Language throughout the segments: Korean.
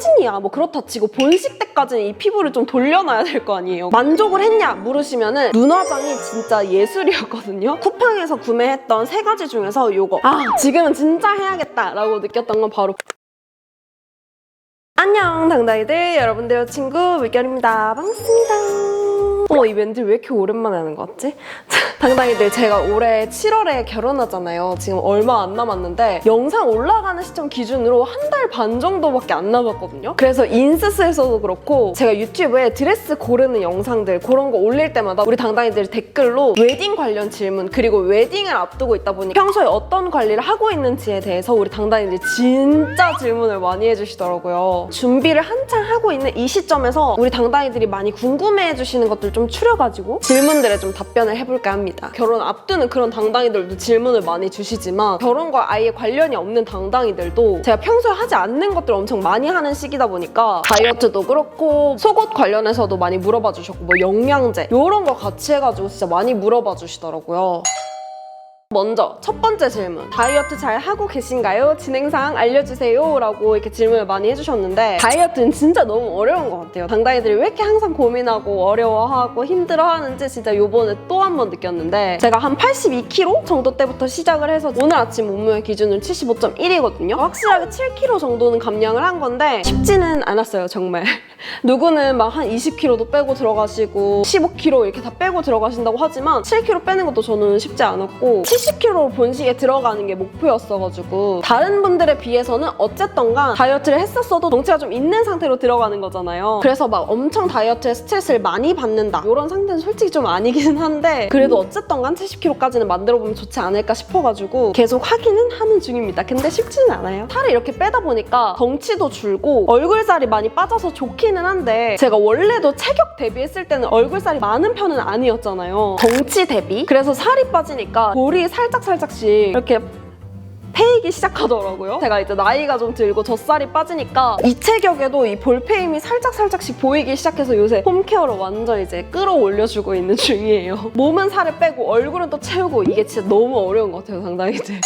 사진이야 뭐 그렇다 치고 본식 때까지는 이 피부를 좀 돌려놔야 될 거 아니에요. 만족을 했냐 물으시면은 눈화장이 진짜 예술이었거든요. 쿠팡에서 구매했던 3가지 중에서 요거 지금은 진짜 해야겠다 라고 느꼈던 건 바로 안녕 당당이들, 여러분들의 친구 물결입니다. 반갑습니다. 이 멘트 왜 이렇게 오랜만에 하는 것 같지? 당당이들, 제가 올해 7월에 결혼하잖아요. 지금 얼마 안 남았는데 영상 올라가는 시점 기준으로 1달 반 정도밖에 안 남았거든요. 그래서 인스스에서도 그렇고 제가 유튜브에 드레스 고르는 영상들 그런 거 올릴 때마다 우리 당당이들이 댓글로 웨딩 관련 질문, 그리고 웨딩을 앞두고 있다 보니 평소에 어떤 관리를 하고 있는지에 대해서 우리 당당이들이 진짜 질문을 많이 해주시더라고요. 준비를 한창 하고 있는 이 시점에서 우리 당당이들이 많이 궁금해해 주시는 것들 좀 추려가지고 질문들에 좀 답변을 해볼까 합니다. 결혼 앞두는 그런 당당이들도 질문을 많이 주시지만 결혼과 아예 관련이 없는 당당이들도 제가 평소에 하지 않는 것들 엄청 많이 하는 시기다 보니까 다이어트도 그렇고 속옷 관련해서도 많이 물어봐 주셨고 뭐 영양제 이런 거 같이 해가지고 진짜 많이 물어봐 주시더라고요. 먼저 첫 번째 질문, 다이어트 잘 하고 계신가요? 진행사항 알려주세요 라고 이렇게 질문을 많이 해주셨는데 다이어트는 진짜 너무 어려운 것 같아요. 당당이들이 왜 이렇게 항상 고민하고 어려워하고 힘들어하는지 진짜 요번에 또 한 번 느꼈는데 제가 한 82kg 정도 때부터 시작을 해서 오늘 아침 몸무게 기준으로 75.1이거든요. 확실하게 7kg 정도는 감량을 한 건데 쉽지는 않았어요, 정말. 누구는 막 한 20kg도 빼고 들어가시고 15kg 이렇게 다 빼고 들어가신다고 하지만 7kg 빼는 것도 저는 쉽지 않았고 70kg 본식에 들어가는 게 목표였어가지고 다른 분들에 비해서는 어쨌던가 다이어트를 했었어도 덩치가 좀 있는 상태로 들어가는 거잖아요. 그래서 막 엄청 다이어트에 스트레스를 많이 받는다 이런 상태는 솔직히 좀 아니긴 한데 그래도 어쨌던간 70kg까지는 만들어보면 좋지 않을까 싶어가지고 계속 하기는 하는 중입니다. 근데 쉽지는 않아요. 살을 이렇게 빼다 보니까 덩치도 줄고 얼굴살이 많이 빠져서 좋기는 한데 제가 원래도 체격 대비했을 때는 얼굴살이 많은 편은 아니었잖아요. 덩치 대비? 그래서 살이 빠지니까 볼이 살짝씩 이렇게 패이기 시작하더라고요. 제가 이제 나이가 좀 들고 젖살이 빠지니까 이 체격에도 이 볼페임이 살짝씩 보이기 시작해서 요새 홈케어로 완전 이제 끌어올려주고 있는 중이에요. 몸은 살을 빼고 얼굴은 또 채우고 이게 진짜 너무 어려운 것 같아요, 당당이들.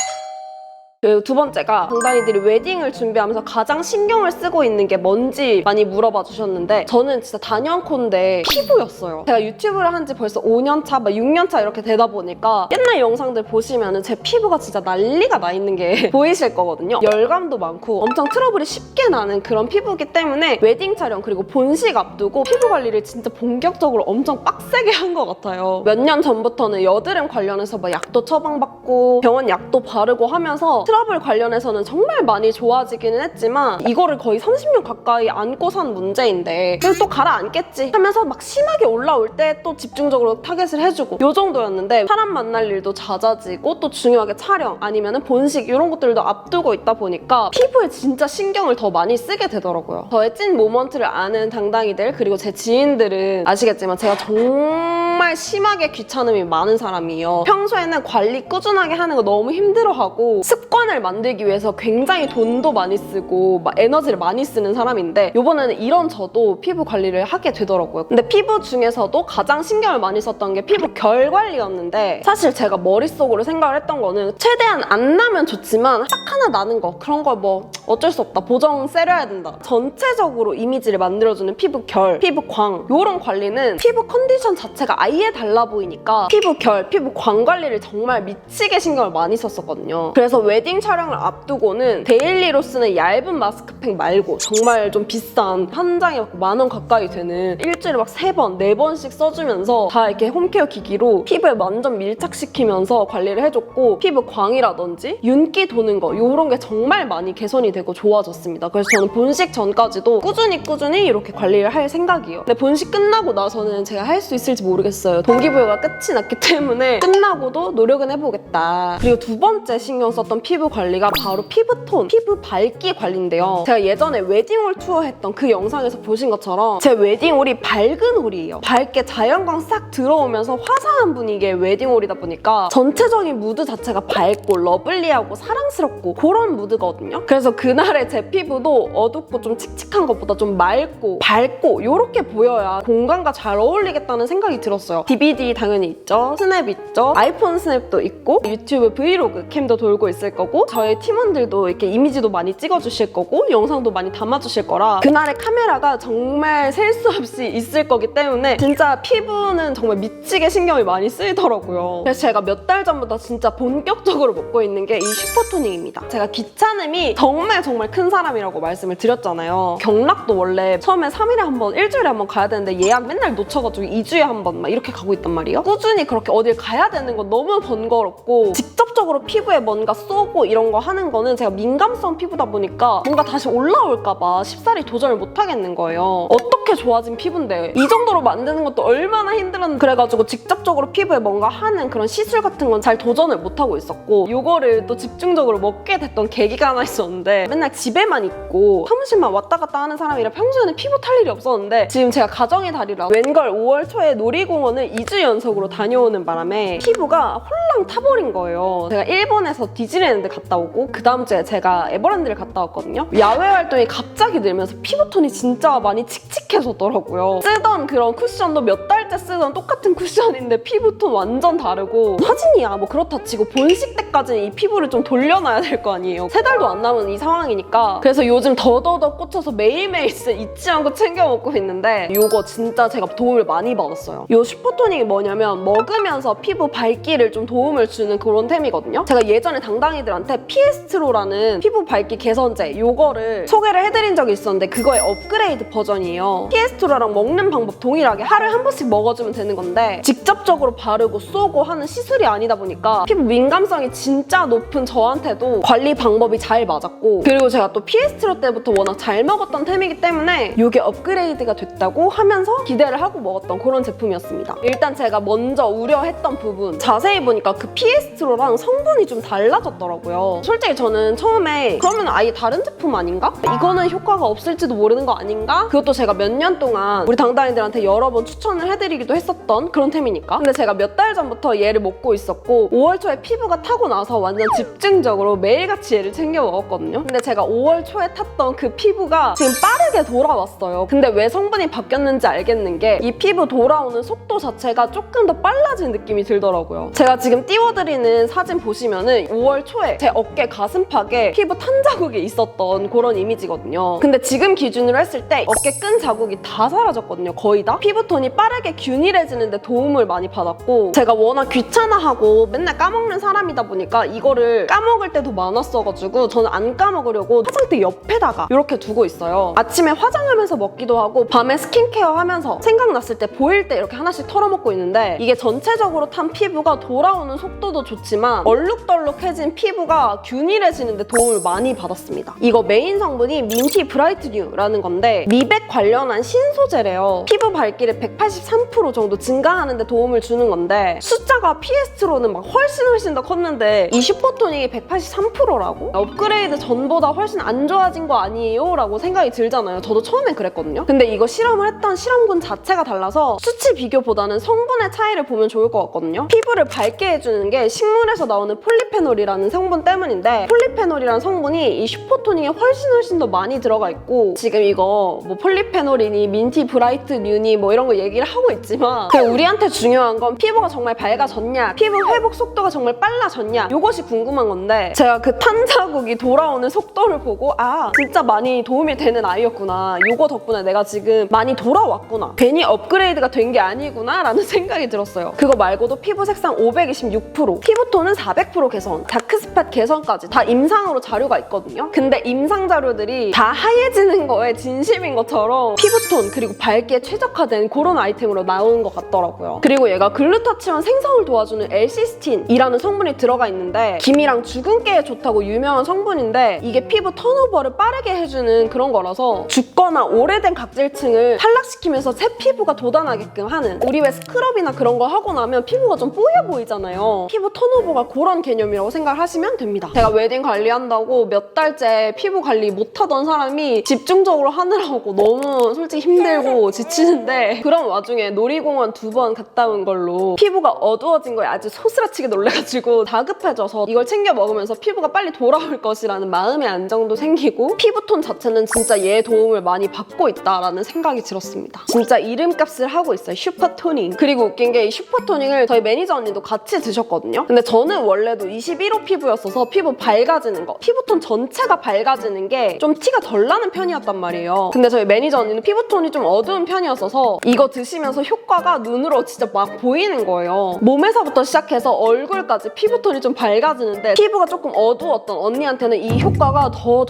그리고 두 번째가 당당이들이 웨딩을 준비하면서 가장 신경을 쓰고 있는 게 뭔지 많이 물어봐 주셨는데 저는 진짜 단연코인데 피부였어요. 제가 유튜브를 한 지 벌써 5년차, 6년차 이렇게 되다 보니까 옛날 영상들 보시면은 제 피부가 진짜 난리가 나 있는 게 보이실 거거든요. 열감도 많고 엄청 트러블이 쉽게 나는 그런 피부이기 때문에 웨딩 촬영 그리고 본식 앞두고 피부 관리를 진짜 본격적으로 엄청 빡세게 한 것 같아요. 몇 년 전부터는 여드름 관련해서 막 약도 처방받고 병원 약도 바르고 하면서 트러블 관련해서는 정말 많이 좋아지기는 했지만 이거를 거의 30년 가까이 안고 산 문제인데 그래서 또 가라앉겠지 하면서 막 심하게 올라올 때 또 집중적으로 타겟을 해주고 요 정도였는데 사람 만날 일도 잦아지고 또 중요하게 촬영 아니면 본식 이런 것들도 앞두고 있다 보니까 피부에 진짜 신경을 더 많이 쓰게 되더라고요. 저의 찐 모먼트를 아는 당당이들 그리고 제 지인들은 아시겠지만 제가 정말 심하게 귀찮음이 많은 사람이에요. 평소에는 관리 꾸준하게 하는 거 너무 힘들어하고 습관을 만들기 위해서 굉장히 돈도 많이 쓰고 막 에너지를 많이 쓰는 사람인데 이번에는 이런 저도 피부 관리를 하게 되더라고요. 근데 피부 중에서도 가장 신경을 많이 썼던 게 피부 결 관리였는데 사실 제가 머릿속으로 생각을 했던 거는 최대한 안 나면 좋지만 딱 하나 나는 거 그런 걸 뭐 어쩔 수 없다 보정 세려야 된다 전체적으로 이미지를 만들어주는 피부 결, 피부 광 이런 관리는 피부 컨디션 자체가 아예 달라 보이니까 피부 결, 피부 광 관리를 정말 미치게 신경을 많이 썼었거든요. 그래서 웨딩 촬영을 앞두고는 데일리로 쓰는 얇은 마스크팩 말고 정말 좀 비싼 한 장에 막 10,000원 가까이 되는 일주일에 막 3번, 4번씩 써주면서 다 이렇게 홈케어 기기로 피부에 완전 밀착시키면서 관리를 해줬고 피부 광이라든지 윤기 도는 거 이런 게 정말 많이 개선이 되고 좋아졌습니다. 그래서 저는 본식 전까지도 꾸준히 이렇게 관리를 할 생각이에요. 근데 본식 끝나고 나서는 제가 할 수 있을지 모르겠어요. 동기부여가 끝이 났기 때문에 끝나고도 노력은 해보겠다. 그리고 두 번째 신경 썼던 피부 관리가 바로 피부톤, 피부 밝기 관리인데요. 제가 예전에 웨딩홀 투어 했던 그 영상에서 보신 것처럼 제 웨딩홀이 밝은 홀이에요. 밝게 자연광 싹 들어오면서 화사한 분위기의 웨딩홀이다 보니까 전체적인 무드 자체가 밝고 러블리하고 사랑스럽고 그런 무드거든요. 그래서 그날의 제 피부도 어둡고 좀 칙칙한 것보다 좀 맑고 밝고 이렇게 보여야 공간과 잘 어울리겠다는 생각이 들었어요. 있었어요. DVD 당연히 있죠. 스냅 있죠. 아이폰 스냅도 있고 유튜브 브이로그 캠도 돌고 있을 거고 저희 팀원들도 이렇게 이미지도 많이 찍어주실 거고 영상도 많이 담아주실 거라 그날의 카메라가 정말 셀 수 없이 있을 거기 때문에 진짜 피부는 정말 미치게 신경이 많이 쓰이더라고요. 그래서 제가 몇 달 전부터 진짜 본격적으로 먹고 있는 게 이 슈퍼토닉입니다. 제가 귀찮음이 정말 큰 사람이라고 말씀을 드렸잖아요. 경락도 원래 처음에 3일에 한 번, 일주일에 한 번 가야 되는데 예약 맨날 놓쳐가지고 2주에 한 번 막 이렇게 가고 있단 말이에요. 꾸준히 그렇게 어딜 가야 되는 건 너무 번거롭고 직접적으로 피부에 뭔가 쏘고 이런 거 하는 거는 제가 민감성 피부다 보니까 뭔가 다시 올라올까 봐 쉽사리 도전을 못 하겠는 거예요. 어떻게 좋아진 피부인데 이 정도로 만드는 것도 얼마나 힘들었는데 그래가지고 직접적으로 피부에 뭔가 하는 그런 시술 같은 건 잘 도전을 못 하고 있었고 요거를 또 집중적으로 먹게 됐던 계기가 하나 있었는데 맨날 집에만 있고 사무실만 왔다 갔다 하는 사람이라 평소에는 피부 탈 일이 없었는데 지금 제가 가정의 달이라 웬걸 5월 초에 놀이공원을 2주 연속으로 다녀오는 바람에 피부가 홀랑 타버린 거예요. 제가 일본에서 디즈니랜드 갔다 오고 그 다음 주에 제가 에버랜드를 갔다 왔거든요. 야외 활동이 갑자기 늘면서 피부톤이 진짜 많이 칙칙해졌더라고요. 쓰던 그런 쿠션도 몇 달째 쓰던 똑같은 쿠션인데 피부톤 완전 다르고 사진이야 뭐 그렇다 치고 본식 때까지는 이 피부를 좀 돌려놔야 될 거 아니에요. 3달도 안 남은 이 상황이니까 그래서 요즘 더더더 꽂혀서 매일매일 진짜 잊지 않고 챙겨 먹고 있는데 요거 진짜 제가 도움을 많이 받았어요. 요 슈퍼토닉이 뭐냐면 먹으면서 피부 밝기를 좀 도움을 주는 그런 템이거든요. 제가 예전에 당당이들한테 피에스트로라는 피부 밝기 개선제 요거를 소개를 해드린 적이 있었는데 그거의 업그레이드 버전이에요. 피에스트로랑 먹는 방법 동일하게 하루에 한 번씩 먹어주면 되는 건데 직접적으로 바르고 쏘고 하는 시술이 아니다 보니까 피부 민감성이 진짜 높은 저한테도 관리 방법이 잘 맞았고 그리고 제가 또 피에스트로 때부터 워낙 잘 먹었던 템이기 때문에 이게 업그레이드가 됐다고 하면서 기대를 하고 먹었던 그런 제품이었습니다. 일단 제가 먼저 우려했던 부분 자세히 보니까 그 피에스트로랑 성분이 좀 달라졌더라고요. 솔직히 저는 처음에 그러면 아예 다른 제품 아닌가? 이거는 효과가 없을지도 모르는 거 아닌가? 그것도 제가 몇 년 동안 우리 당당이들한테 여러 번 추천을 해드리기도 했었던 그런 템이니까 근데 제가 몇 달 전부터 얘를 먹고 있었고 5월 초에 피부가 타고 나서 완전 집중적으로 매일같이 얘를 챙겨 먹었거든요. 근데 제가 5월 초에 탔던 그 피부가 지금 빠르게 돌아왔어요. 근데 왜 성분이 바뀌었는지 알겠는 게 이 피부 돌아오는 속도 자체가 조금 더 빨라진 느낌이 들더라고요. 제가 지금 띄워드리는 사진 보시면은 5월 초에 제 어깨 가슴팍에 피부 탄 자국이 있었던 그런 이미지거든요. 근데 지금 기준으로 했을 때 어깨 끈 자국이 다 사라졌거든요. 거의 다. 피부톤이 빠르게 균일해지는 데 도움을 많이 받았고 제가 워낙 귀찮아하고 맨날 까먹는 사람이다 보니까 이거를 까먹을 때도 많았어가지고 저는 안 까먹으려고 화장대 옆에다가 이렇게 두고 있어요. 아침에 화장하면서 먹기도 하고 밤에 스킨케어 하면서 생각났을 때 보일 때 이렇게 하나씩 털어먹고 있는데 이게 전체적으로 탄 피부가 돌아오는 속도도 좋지만 얼룩덜룩해진 피부가 균일해지는 데 도움을 많이 받았습니다. 이거 메인 성분이 민티 브라이트 뉴라는 건데 미백 관련한 신소재래요. 피부 밝기를 183% 정도 증가하는 데 도움을 주는 건데 숫자가 피에스트로는 막 훨씬 더 컸는데 이 슈퍼토닉이 183%라고? 업그레이드 전보다 훨씬 안 좋아진 거 아니에요? 라고 생각이 들잖아요. 저도 처음엔 그랬거든요. 근데 이거 실험을 했던 실험군 자체가 달라서 수치 비교보다는 성분의 차이를 보면 좋을 것 같거든요. 피부를 밝게 해주는 게 식물에서 나오는 폴리페놀이라는 성분 때문인데 폴리페놀이라는 성분이 이 슈퍼토닉에 훨씬 더 많이 들어가 있고 지금 이거 뭐 폴리페놀이니 민티 브라이트 뉴니 뭐 이런 거 얘기를 하고 있지만 그냥 우리한테 중요한 건 피부가 정말 밝아졌냐 피부 회복 속도가 정말 빨라졌냐 이것이 궁금한 건데 제가 그 탄 자국이 돌아오는 속도를 보고 아 진짜 많이 도움이 되는 아이였구나 이거 덕분에 내가 지금 많이 돌아왔구나 괜히 업그레이드가 된 게 아니구나 라는 생각이 들었어요. 그거 말고도 피부 색상 526%, 피부톤은 400% 개선, 다크스팟 개선까지 다 임상으로 자료가 있거든요. 근데 임상 자료들이 다 하얘지는 거에 진심인 것처럼 피부톤 그리고 밝기에 최적화된 그런 아이템으로 나오는 것 같더라고요. 그리고 얘가 글루타치온 생성을 도와주는 L-시스틴이라는 성분이 들어가 있는데 기미랑 주근깨에 좋다고 유명한 성분인데 이게 피부 턴오버를 빠르게 해주는 그런 거라서 죽거나 오래된 각질층을 탈락시키면서 새 피부가 돋아나게끔 하는 우리 왜 스크럽이나 그런 거 하고 나면 피부가 좀 뽀여 보이잖아요. 피부 턴오버가 그런 개념이라고 생각하시면 됩니다. 제가 웨딩 관리한다고 몇 달째 피부 관리 못하던 사람이 집중적으로 하느라고 너무 솔직히 힘들고 지치는데 그런 와중에 놀이공원 2번 갔다 온 걸로 피부가 어두워진 거에 아주 소스라치게 놀래가지고 다급해져서 이걸 챙겨 먹으면서 피부가 빨리 돌아올 것이라는 마음의 안정도 생기고 피부톤 자체는 진짜 얘 도움을 많이 받고 있다라는 생각이 들었습니다. 진짜 이름값을 하고 있어요. 슈퍼토닝. 그리고 웃긴 게 이 슈퍼토닝을 저희 매니저 언니도 같이 드셨거든요. 근데 저는 원래도 21호 피부였어서 피부 밝아지는 거, 피부톤 전체가 밝아지는 게 좀 티가 덜 나는 편이었단 말이에요. 근데 저희 매니저 언니는 피부톤이 좀 어두운 편이었어서 이거 드시면서 효과가 눈으로 진짜 막 보이는 거예요. 몸에서부터 시작해서 얼굴까지 피부톤이 좀 밝아지는데 피부가 조금 어두웠던 언니한테는 이 효과가 더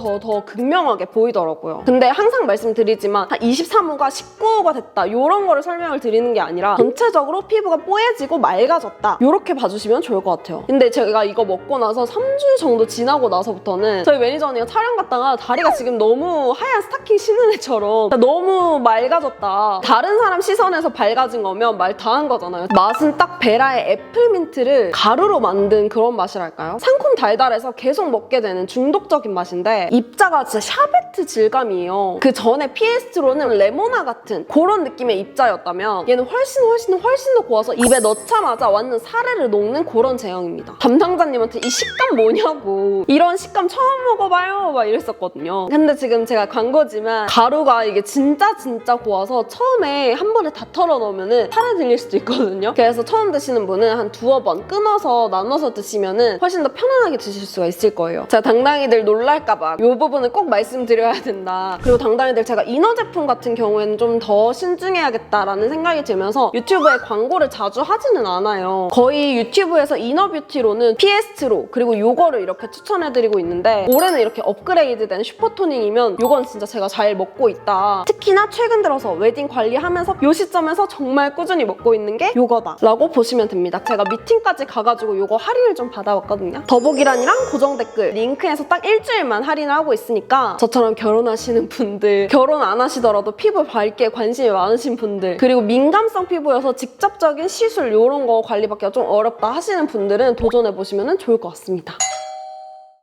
극명하게 보이더라고요. 근데 항상 말씀드리지만 한 23호가 19호가 됐다 이런 거를 설명을 드리는 게 아니라 전체적으로 피부가 뽀얘지고 맑아졌다 이렇게 봐주시면 좋을 것 같아요. 근데 제가 이거 먹고 나서 3주 정도 지나고 나서부터는 저희 매니저 언니가 촬영 갔다가 다리가 지금 너무 하얀 스타킹 신은 애처럼 너무 맑아졌다. 다른 사람 시선에서 밝아진 거면 말 다 한 거잖아요. 맛은 딱 베라의 애플민트를 가루로 만든 그런 맛이랄까요? 상콤 달달해서 계속 먹게 되는 중독적인 맛인데 입자가 진짜 샤베트 질감이에요. 그 전에 피에스트로는 레모나 같은 그런 느낌의 입자였다면 얘는 훨씬 더 고와서 입에 넣자마자 완전 사레를 녹는 그런 제형입니다. 담당자님한테 이 식감 뭐냐고, 이런 식감 처음 먹어봐요 막 이랬었거든요. 근데 지금 제가 광고지만 가루가 이게 진짜 고와서 처음에 한 번에 다 털어 넣으면 살에 들릴 수도 있거든요. 그래서 처음 드시는 분은 한 두어 번 끊어서 나눠서 드시면 훨씬 더 편안하게 드실 수가 있을 거예요. 제가 당당이들 놀랄까봐 이 부분은 꼭 말씀드려야 된다. 그리고 당당이들 제가 이너 제품 같은 경우에는 좀 더 신중해야겠다라는 생각이 들면서 유튜브에 광고를 자주 하지는 않아요. 거의 유튜브에서 이너 뷰티로는 피에스트로 그리고 요거를 이렇게 추천해드리고 있는데 올해는 이렇게 업그레이드된 슈퍼토닝이면 요건 진짜 제가 잘 먹고 있다. 특히나 최근 들어서 웨딩 관리하면서 요 시점에서 정말 꾸준히 먹고 있는 게 요거다 라고 보시면 됩니다. 제가 미팅까지 가가지고 요거 할인을 좀 받아왔거든요. 더보기란이랑 고정 댓글 링크에서 딱 일주일만 할인을 하고 있으니까 저처럼 결혼하시는 분들, 결혼 안 하시더라도 피부 밝게 관심이 많으신 분들, 그리고 민감성 피부여서 직접적인 시술 이런 거 관리받기가 좀 어렵다 하시는 분들은 도전해보시면 좋을 것 같습니다.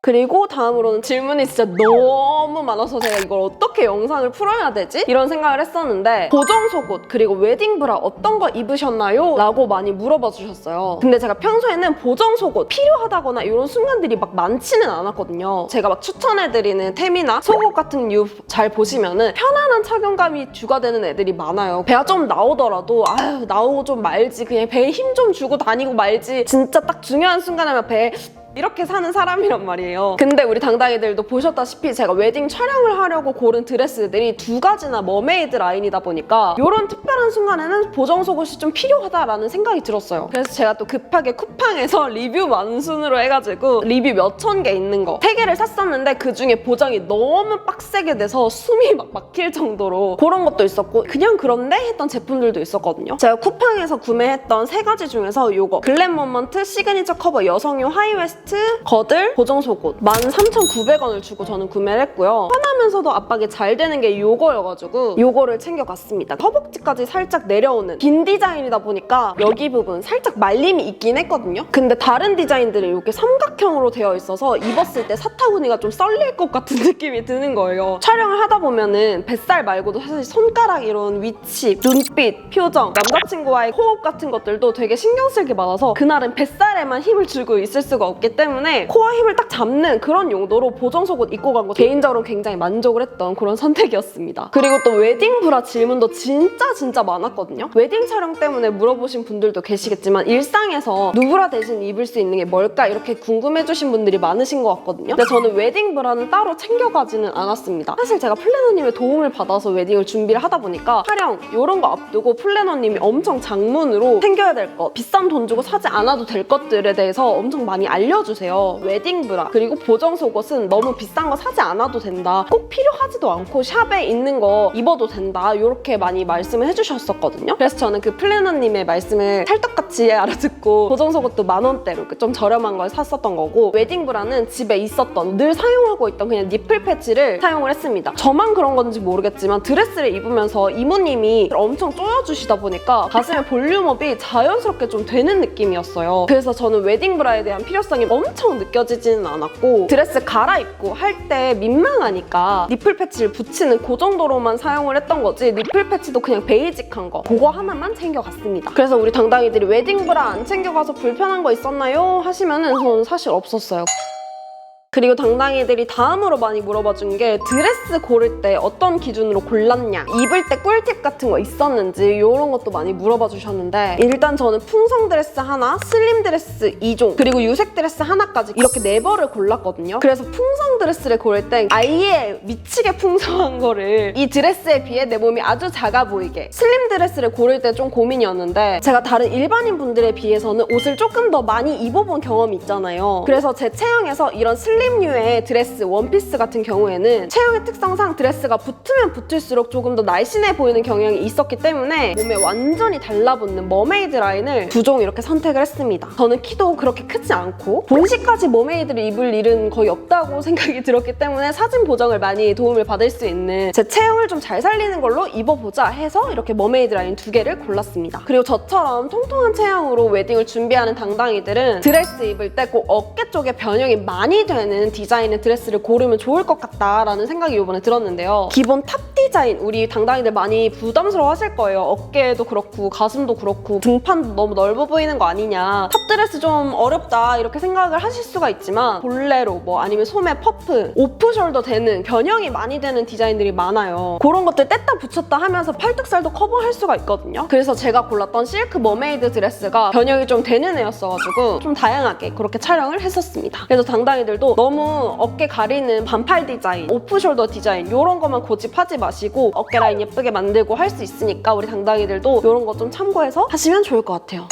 그리고 다음으로는 질문이 진짜 너무 많아서 제가 이걸 어떻게 영상을 풀어야 되지? 이런 생각을 했었는데 고정 속옷 그리고 웨딩 브라 어떤 거 입으셨나요? 라고 많이 물어봐 주셨어요. 근데 제가 평소에는 보정 속옷 필요하다거나 이런 순간들이 막 많지는 않았거든요. 제가 막 추천해드리는 템이나 속옷 같은 류 잘 보시면은 편안한 착용감이 주가 되는 애들이 많아요. 배가 좀 나오더라도 아유 나오고 좀 말지, 그냥 배에 힘 좀 주고 다니고 말지, 진짜 딱 중요한 순간에만 배에 이렇게 사는 사람이란 말이에요. 근데 우리 당당이들도 보셨다시피 제가 웨딩 촬영을 하려고 고른 드레스들이 두 가지나 머메이드 라인이다 보니까 이런 특별한 순간에는 보정 속옷이 좀 필요하다라는 생각이 들었어요. 그래서 제가 또 급하게 쿠팡에서 리뷰 만순으로 해가지고 리뷰 몇천 개 있는 거 3개를 샀었는데 그중에 보정이 너무 빡세게 돼서 숨이 막 막힐 정도로 그런 것도 있었고 그냥 그런데 했던 제품들도 있었거든요. 제가 쿠팡에서 구매했던 3가지 중에서 요거 글램 모먼트 시그니처 커버 여성용 하이웨스트 거들 보정 속옷 13,900원을 주고 저는 구매를 했고요. 편하면서도 압박이 잘 되는 게 요거여가지고 요거를 챙겨갔습니다. 허벅지까지 살짝 내려오는 긴 디자인이다 보니까 여기 부분 살짝 말림이 있긴 했거든요. 근데 다른 디자인들은 이렇게 삼각형으로 되어 있어서 입었을 때 사타구니가 좀 썰릴 것 같은 느낌이 드는 거예요. 촬영을 하다 보면은 뱃살 말고도 사실 손가락 이런 위치, 눈빛, 표정, 남자친구와의 호흡 같은 것들도 되게 신경 쓸 게 많아서 그날은 뱃살에만 힘을 주고 있을 수가 없기 때문에 코어 힘을 딱 잡는 그런 용도로 보정 속옷 입고 간 거 개인적으로 굉장히 만족을 했던 그런 선택이었습니다. 그리고 또 웨딩 브라 질문도 진짜 많았거든요. 웨딩 촬영 때문에 물어보신 분들도 계시겠지만 일상에서 누브라 대신 입을 수 있는 게 뭘까 이렇게 궁금해주신 분들이 많으신 것 같거든요. 근데 저는 웨딩 브라는 따로 챙겨가지는 않았습니다. 사실 제가 플래너님의 도움을 받아서 웨딩을 준비를 하다 보니까 촬영 이런 거 앞두고 플래너님이 엄청 장문으로 챙겨야 될 것, 비싼 돈 주고 사지 않아도 될 것들에 대해서 엄청 많이 알려주세요. 웨딩 브라 그리고 보정 속옷은 너무 비싼 거 사지 않아도 된다, 꼭 필요하지도 않고 샵에 있는 거 입어도 된다, 이렇게 많이 말씀을 해주셨었거든요. 그래서 저는 그 플래너님의 말씀을 찰떡같이 알아듣고 보정 속옷도 10,000원대로 좀 저렴한 걸 샀었던 거고, 웨딩 브라는 집에 있었던 늘 사용하고 있던 그냥 니플 패치를 사용을 했습니다. 저만 그런 건지 모르겠지만 드레스를 입으면서 이모님이 엄청 조여주시다 보니까 가슴의 볼륨업이 자연스럽게 좀 되는 느낌이었어요. 그래서 저는 웨딩 브라에 대한 필요성이 엄청 느껴지지는 않았고 드레스 갈아입고 할 때 민망하니까 니플 패치를 붙이는 그 정도로만 사용을 했던 거지, 니플 패치도 그냥 베이직한 거 그거 하나만 챙겨갔습니다. 그래서 우리 당당이들이 웨딩 브라 안 챙겨가서 불편한 거 있었나요? 하시면은 저는 사실 없었어요. 그리고 당당이들이 다음으로 많이 물어봐준 게 드레스 고를 때 어떤 기준으로 골랐냐, 입을 때 꿀팁 같은 거 있었는지 이런 것도 많이 물어봐 주셨는데, 일단 저는 풍성 드레스 하나, 슬림 드레스 2종, 그리고 유색 드레스 하나까지 이렇게 4벌을 골랐거든요. 그래서 풍성 드레스를 고를 때 아예 미치게 풍성한 거를 이 드레스에 비해 내 몸이 아주 작아 보이게, 슬림 드레스를 고를 때 좀 고민이었는데 제가 다른 일반인 분들에 비해서는 옷을 조금 더 많이 입어본 경험이 있잖아요. 그래서 제 체형에서 이런 슬림류의 드레스, 원피스 같은 경우에는 체형의 특성상 드레스가 붙으면 붙을수록 조금 더 날씬해 보이는 경향이 있었기 때문에 몸에 완전히 달라붙는 머메이드 라인을 2종 이렇게 선택을 했습니다. 저는 키도 그렇게 크지 않고 본식까지 머메이드를 입을 일은 거의 없다고 생각이 들었기 때문에 사진 보정을 많이 도움을 받을 수 있는 제 체형을 좀 잘 살리는 걸로 입어보자 해서 이렇게 머메이드 라인 2개를 골랐습니다. 그리고 저처럼 통통한 체형으로 웨딩을 준비하는 당당이들은 드레스 입을 때 꼭 어깨 쪽에 변형이 많이 되는 디자인의 드레스를 고르면 좋을 것 같다라는 생각이 이번에 들었는데요. 기본 탑 디자인, 우리 당당이들 많이 부담스러워 하실 거예요. 어깨도 그렇고 가슴도 그렇고 등판도 너무 넓어 보이는 거 아니냐, 탑 드레스 좀 어렵다 이렇게 생각을 하실 수가 있지만, 볼레로 뭐 아니면 소매 퍼프, 오프숄더 되는, 변형이 많이 되는 디자인들이 많아요. 그런 것들 뗐다 붙였다 하면서 팔뚝살도 커버할 수가 있거든요. 그래서 제가 골랐던 실크 머메이드 드레스가 변형이 좀 되는 애였어가지고 좀 다양하게 그렇게 촬영을 했었습니다. 그래서 당당이들도 너무 어깨 가리는 반팔 디자인, 오프숄더 디자인 이런 것만 고집하지 마시고 어깨 라인 예쁘게 만들고 할 수 있으니까 우리 당당이들도 이런 거 좀 참고해서 하시면 좋을 것 같아요.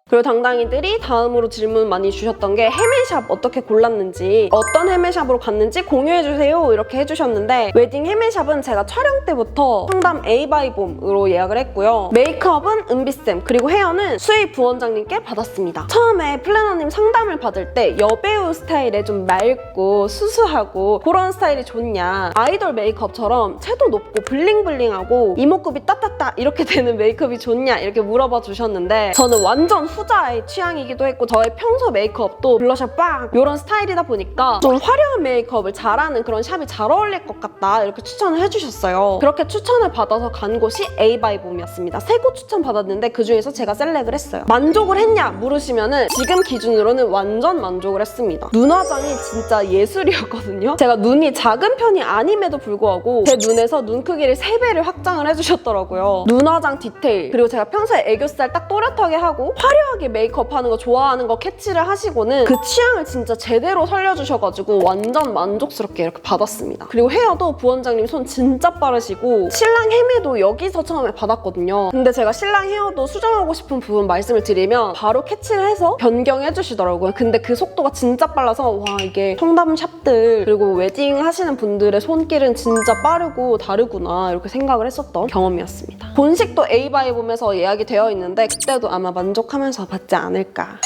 그리고 당당이들이 다음으로 질문 많이 주셨던 게 헤매샵 어떻게 골랐는지, 어떤 헤매샵으로 갔는지 공유해주세요 이렇게 해주셨는데, 웨딩 헤매샵은 제가 촬영 때부터 청담 에이바이봄으로 예약을 했고요. 메이크업은 은비쌤, 그리고 헤어는 수희 부원장님께 받았습니다. 처음에 플래너님 상담을 받을 때 여배우 스타일에 좀 맑고 수수하고 그런 스타일이 좋냐, 아이돌 메이크업처럼 채도 높고 블링블링하고 이목구비 따따따 이렇게 되는 메이크업이 좋냐 이렇게 물어봐 주셨는데, 저는 완전 후자의 취향이기도 했고 저의 평소 메이크업도 블러셔 빵 이런 스타일이다 보니까 좀 화려한 메이크업을 잘하는 그런 샵이 잘 어울릴 것 같다 이렇게 추천을 해주셨어요. 그렇게 추천을 받아서 간 곳이 에이바이봄이었습니다. 3곳 추천 받았는데 그중에서 제가 셀렉을 했어요. 만족을 했냐 물으시면은 지금 기준으로는 완전 만족을 했습니다. 눈 화장이 진짜 예술이었거든요. 제가 눈이 작은 편이 아님에도 불구하고 제 눈에서 눈 크기를 3배를 확장을 해주셨더라고요. 눈 화장 디테일, 그리고 제가 평소에 애교살 딱 또렷하게 하고 화려하게 메이크업 하는 거 좋아하는 거 캐치를 하시고는 그 취향을 진짜 제대로 살려주셔가지고 완전 만족스럽게 이렇게 받았습니다. 그리고 헤어도 부원장님 손 진짜 빠르시고 신랑 헤매도 여기서 처음에 받았거든요. 근데 제가 신랑 헤어도 수정하고 싶은 부분 말씀을 드리면 바로 캐치를 해서 변경해 주시더라고요. 근데 그 속도가 진짜 빨라서 와, 이게 청담 샵들 그리고 웨딩 하시는 분들의 손길은 진짜 빠르고 다르구나 이렇게 생각을 했었던 경험이었습니다. 본식도 에이바이봄에서 예약이 되어 있는데 그때도 아마 만족하면서 받지 않을까.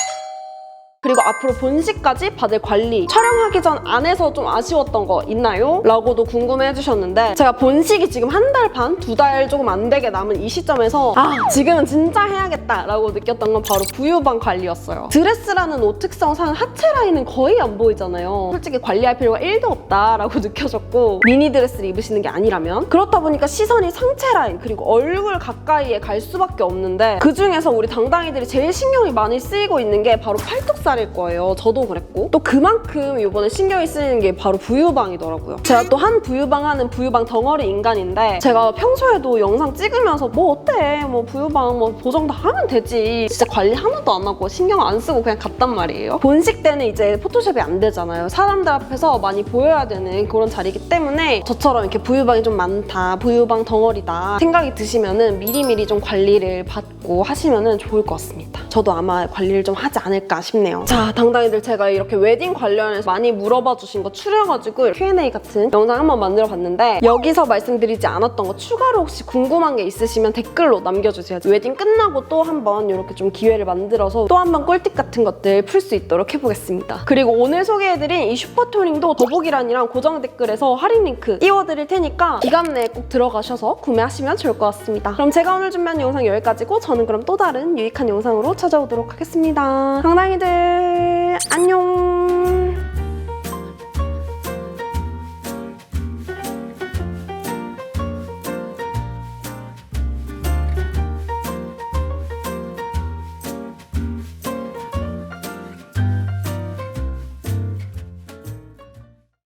그리고 앞으로 본식까지 받을 관리, 촬영하기 전 안에서 좀 아쉬웠던 거 있나요? 라고도 궁금해 해주셨는데, 제가 본식이 지금 1달 반? 2달 조금 안 되게 남은 이 시점에서 지금은 진짜 해야겠다 라고 느꼈던 건 바로 부유방 관리였어요. 드레스라는 옷 특성상 하체 라인은 거의 안 보이잖아요. 솔직히 관리할 필요가 1도 없다라고 느껴졌고, 미니 드레스를 입으시는 게 아니라면 그렇다 보니까 시선이 상체 라인 그리고 얼굴 가까이에 갈 수밖에 없는데, 그중에서 우리 당당이들이 제일 신경이 많이 쓰이고 있는 게 바로 팔뚝살 일 거예요. 저도 그랬고 또 그만큼 이번에 신경이 쓰이는 게 바로 부유방이더라고요. 제가 또 한 부유방 하는 부유방 덩어리 인간인데, 제가 평소에도 영상 찍으면서 뭐 어때? 뭐 부유방 뭐 보정 다 하면 되지. 진짜 관리 하나도 안 하고 신경 안 쓰고 그냥 갔단 말이에요. 본식 때는 이제 포토샵이 안 되잖아요. 사람들 앞에서 많이 보여야 되는 그런 자리이기 때문에 저처럼 이렇게 부유방이 좀 많다, 부유방 덩어리다 생각이 드시면은 미리미리 좀 관리를 받고 하시면은 좋을 것 같습니다. 저도 아마 관리를 좀 하지 않을까 싶네요. 자, 당당이들 제가 이렇게 웨딩 관련해서 많이 물어봐 주신 거 추려가지고 Q&A 같은 영상 한번 만들어 봤는데, 여기서 말씀드리지 않았던 거 추가로 혹시 궁금한 게 있으시면 댓글로 남겨주세요. 웨딩 끝나고 또 한번 이렇게 좀 기회를 만들어서 또 한번 꿀팁 같은 것들 풀 수 있도록 해보겠습니다. 그리고 오늘 소개해드린 이 슈퍼토닝도 더보기란이랑 고정 댓글에서 할인 링크 띄워드릴 테니까 기간 내에 꼭 들어가셔서 구매하시면 좋을 것 같습니다. 그럼 제가 오늘 준비한 영상 여기까지고 저는 그럼 또 다른 유익한 영상으로 찾아오도록 하겠습니다. 당당이들 안녕.